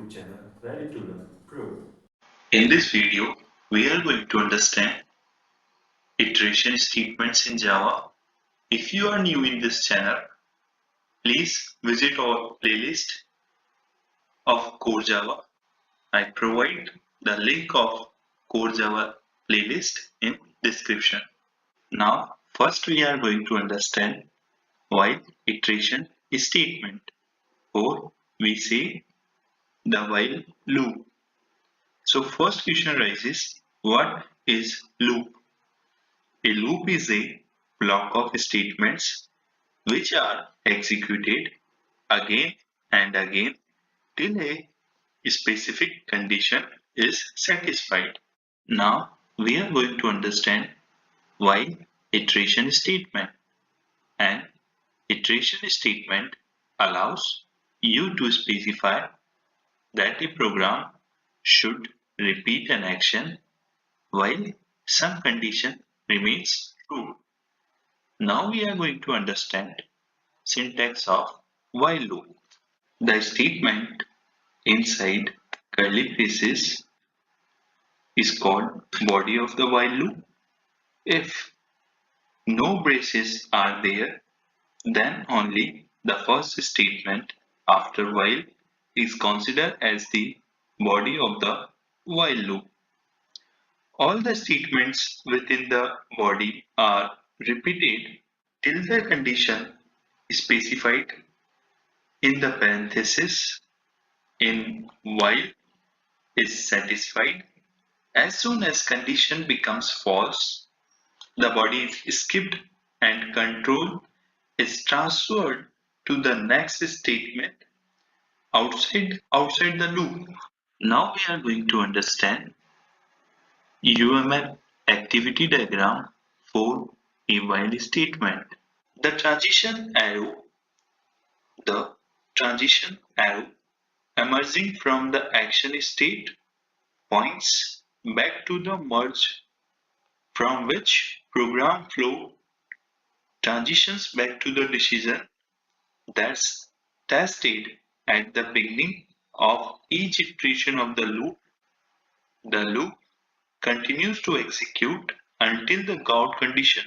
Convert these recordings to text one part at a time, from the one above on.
YouTube channel Ready to Learn Pro. In this video, we are going to understand iteration statements in Java. If you are new in this channel, please visit our playlist of Core Java. I provide the link of Core Java playlist in description. Now, first we are going to understand while iteration statement, or we say the while loop. So first question arises, what is loop? A loop is a block of statements which are executed again and again till a specific condition is satisfied. Now we are going to understand why iteration statement. An iteration statement allows you to specify that a program should repeat an action while some condition remains true. Now we are going to understand syntax of while loop. The statement inside curly braces is called body of the while loop. If no braces are there, then only the first statement after while is considered as the body of the while loop. All the statements within the body are repeated till the condition specified in the parenthesis in while is satisfied. As soon as condition becomes false, the body is skipped and control is transferred to the next statement outside the loop. Now we are going to understand UML activity diagram for a while statement. The transition arrow emerging from the action state points back to the merge from which program flow transitions back to the decision that's tested at the beginning of each iteration of the loop. The loop continues to execute until the gout condition,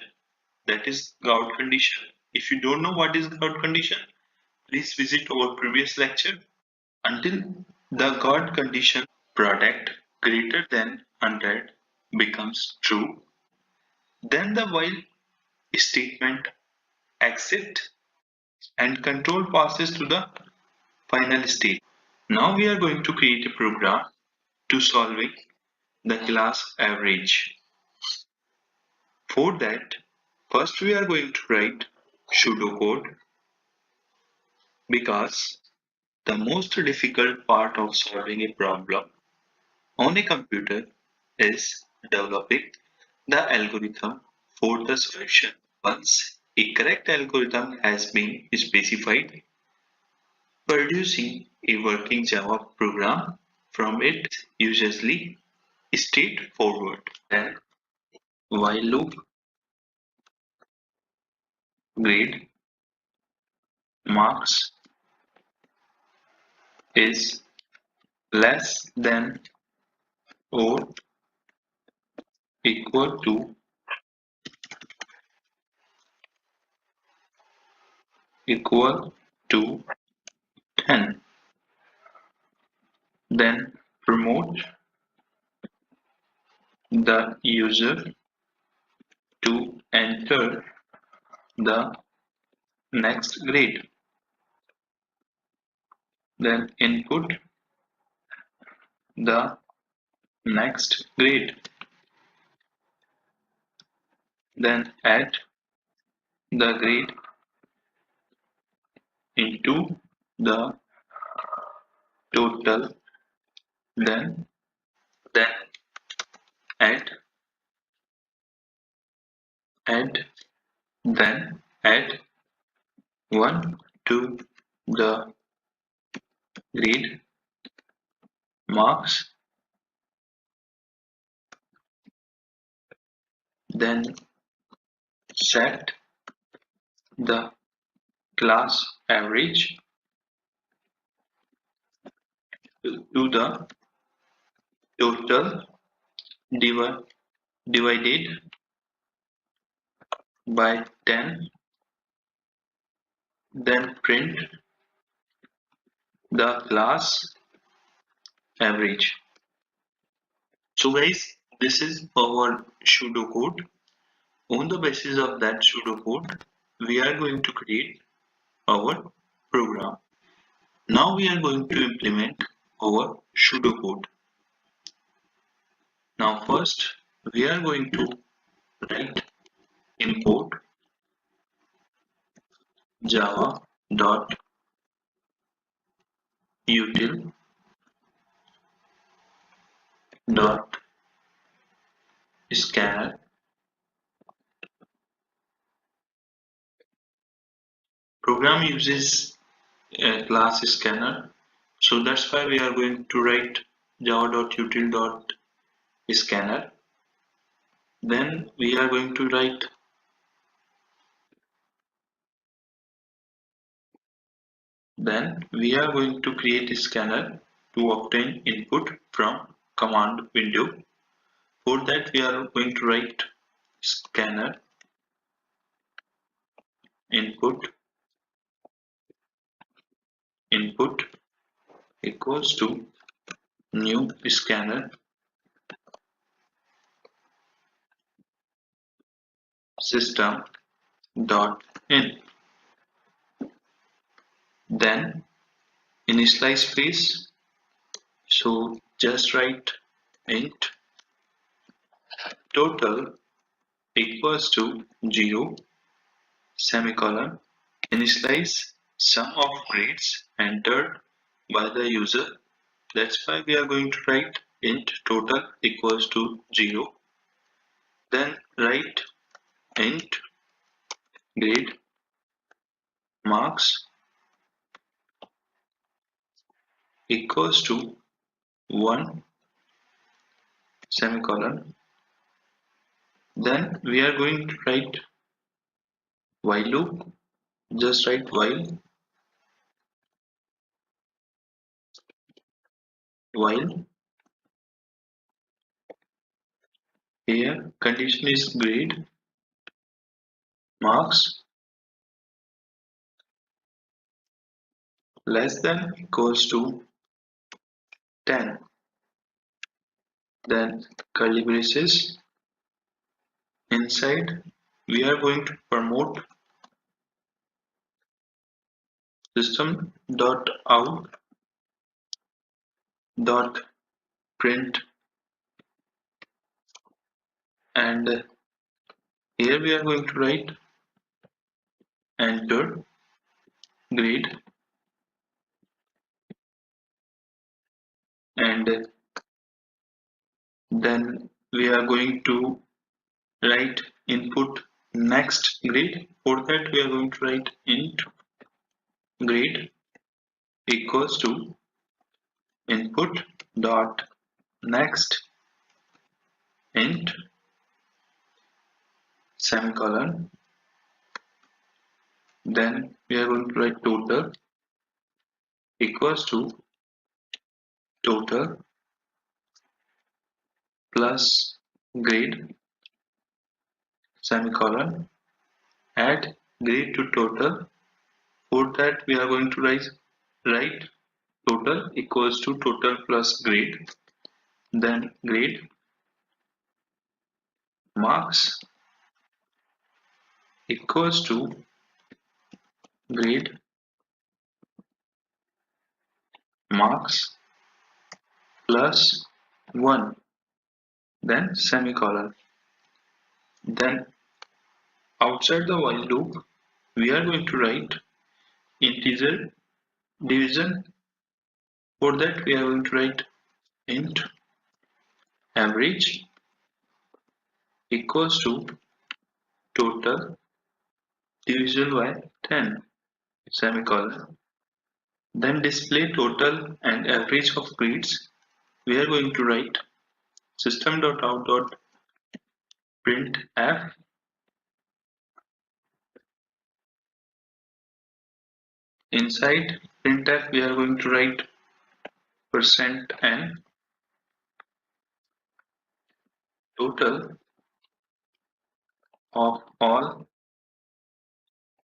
that is gout condition. If you don't know what is gout condition, please visit our previous lecture. Until the gout condition product greater than 100 becomes true, then the while statement exits and control passes to the final state. Now we are going to create a program to solving the class average. For that, first we are going to write pseudocode because the most difficult part of solving a problem on a computer is developing the algorithm for the solution. Once a correct algorithm has been specified, producing a working Java program from it is usually straightforward. Then while loop grade marks is less than or equal to 10. Then promote the user to enter the next grade. Then input the next grade. Then add the grade into the total. Then add then add 1 to the grade marks. Then set the class average to the total divided by 10, then print the class average. So guys, this is our pseudocode. On the basis of that pseudocode, we are going to create our program. Now we are going to implement our pseudocode. Now first, we are going to write import java.util.scanner. Program uses a class scanner, so that's why we are going to write java.util.scanner. Then we are going to write create a scanner to obtain input from command window. For that we are going to write scanner input equals to new scanner system dot in. Then initialize phase, so just write int total equals to 0 semicolon. Initialize sum of grades entered by the user. That's why we are going to write int total equals to 0. Then write int grade marks equals to 1 semicolon. Then we are going to write while loop. Just write while here condition is grade marks less than equals to 10. Then curly braces. Inside we are going to promote system.out.print, and here we are going to write enter grade, and then we are going to write input next grade. For that we are going to write int grade equals to input dot next int semicolon. Then we are going to write total equals to total plus grade semicolon. Add grade to total. For that we are going to write total equals to total plus grade. Then grade marks equals to grade marks plus 1, then semicolon. Then outside the while loop we are going to write integer division. For that we are going to write int average equals to total division by 10 semicolon. Then display total and average of grades. We are going to write system.out.printf. Inside printf we are going to write percent n total of all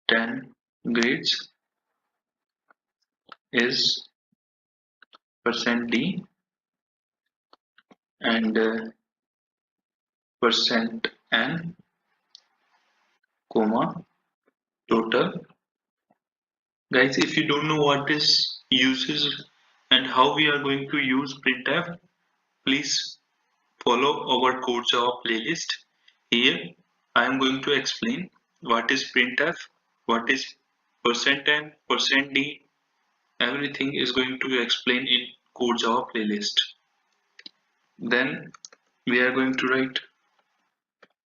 10 grades is percent d and percent n comma total. Guys, if you don't know what this uses and how we are going to use printf, please follow our Code Java playlist. Here I am going to explain what is printf, what is percent %n, percent %d, everything is going to be explained in Code Java playlist. Then we are going to write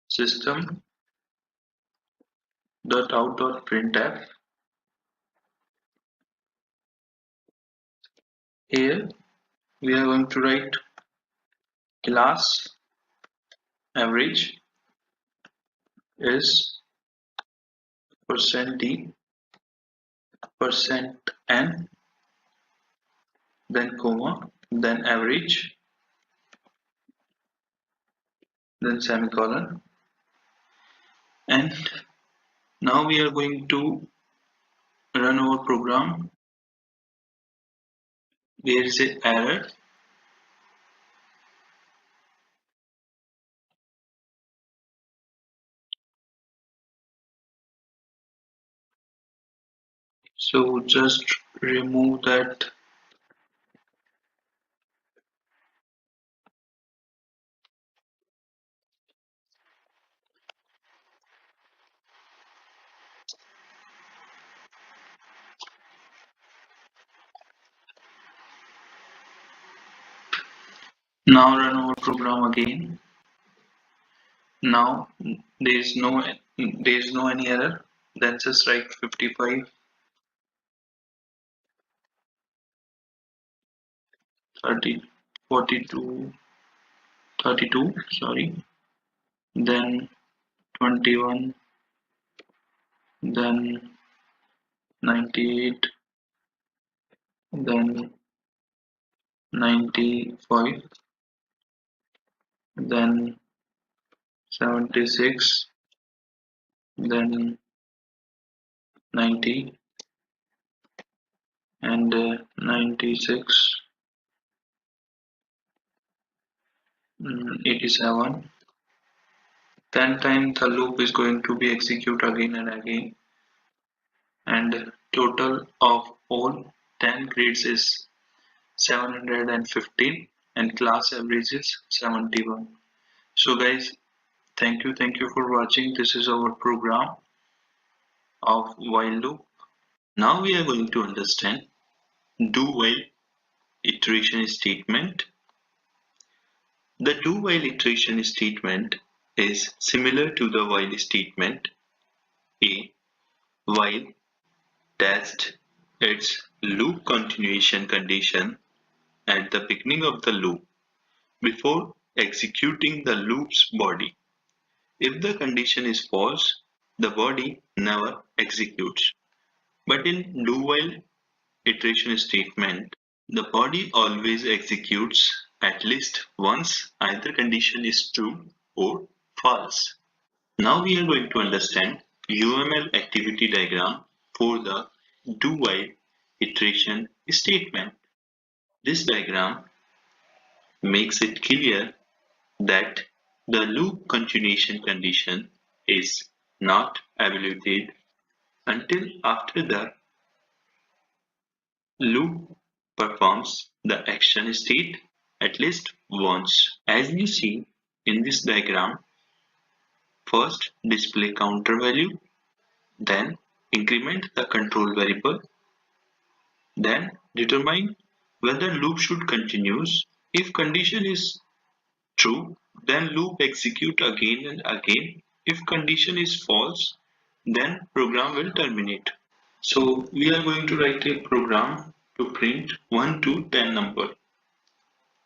system.out.printf. Here we are going to write class average is percent %d, percent %n, then comma, then average, then semicolon. And now we are going to run our program. There is an error. So just remove that. Now run our program again. Now there is no any error. Then just write 55, 30, 42, 32, sorry, then 21, then 98, then 95, then 76, then 90, and 96, 87. 10 times the loop is going to be executed again and again, and total of all 10 grades is 715 and class average is 71. So guys, thank you for watching. This is our program of while loop. Now we are going to understand do while iteration statement. The do while iteration statement is similar to the while statement. A while tests its loop continuation condition at the beginning of the loop before executing the loop's body. If the condition is false, the body never executes. But in do while iteration statement, the body always executes at least once either condition is true or false. Now we are going to understand UML activity diagram for the do while iteration statement. This diagram makes it clear that the loop continuation condition is not evaluated until after the loop performs the action state at least once. As you see in this diagram, first display counter value, then increment the control variable, then determine whether loop should continues. If condition is true, then loop execute again and again. If condition is false, then program will terminate. So we are going to write a program to print 1 to 10 number.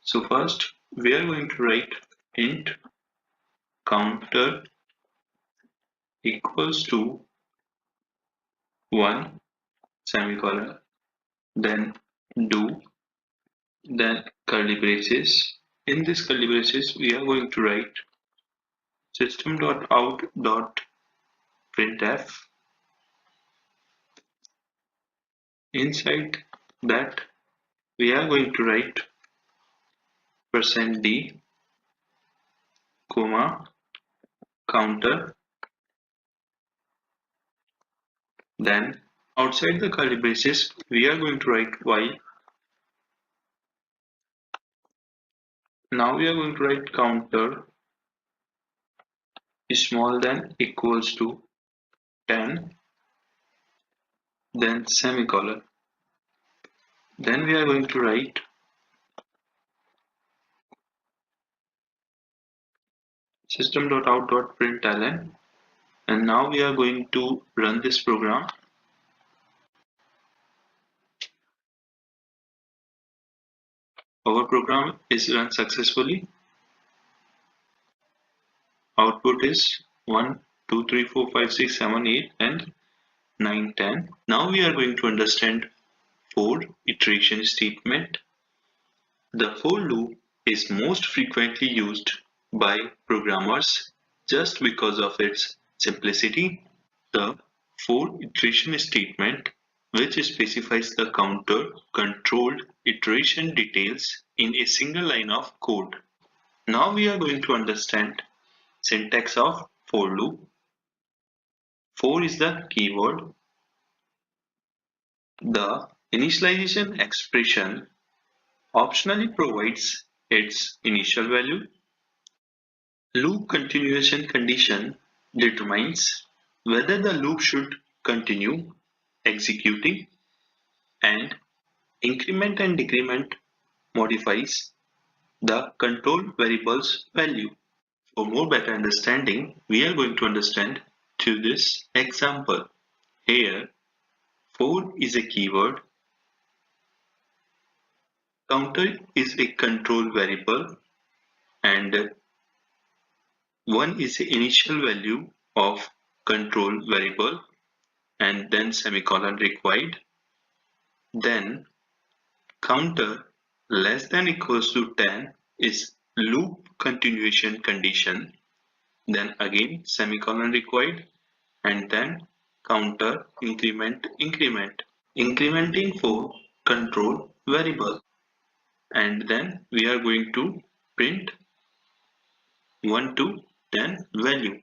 So first we are going to write int counter equals to 1 semicolon, then do then curly braces. In this curly braces, we are going to write system.out.printf. Inside that, we are going to write %d, comma, counter. Then outside the curly braces, we are going to write while. Now we are going to write counter is smaller than equals to 10, then semicolon. Then we are going to write system.out.println, and now we are going to run this program. Our program is run successfully. Output is 1, 2, 3, 4, 5, 6, 7, 8 and 9, 10. Now we are going to understand for iteration statement. The for loop is most frequently used by programmers just because of its simplicity. The for iteration statement, which specifies the counter controlled iteration details in a single line of code. Now we are going to understand syntax of for loop. For is the keyword. The initialization expression optionally provides its initial value. Loop continuation condition determines whether the loop should continue executing, and increment and decrement modifies the control variable's value. For more better understanding, we are going to understand through this example. Here, for is a keyword, counter is a control variable, and 1 is the initial value of control variable, and then semicolon required. Then counter less than equals to 10 is loop continuation condition, then again semicolon required, and then counter increment incrementing for control variable, and then we are going to print 1 to 10 value.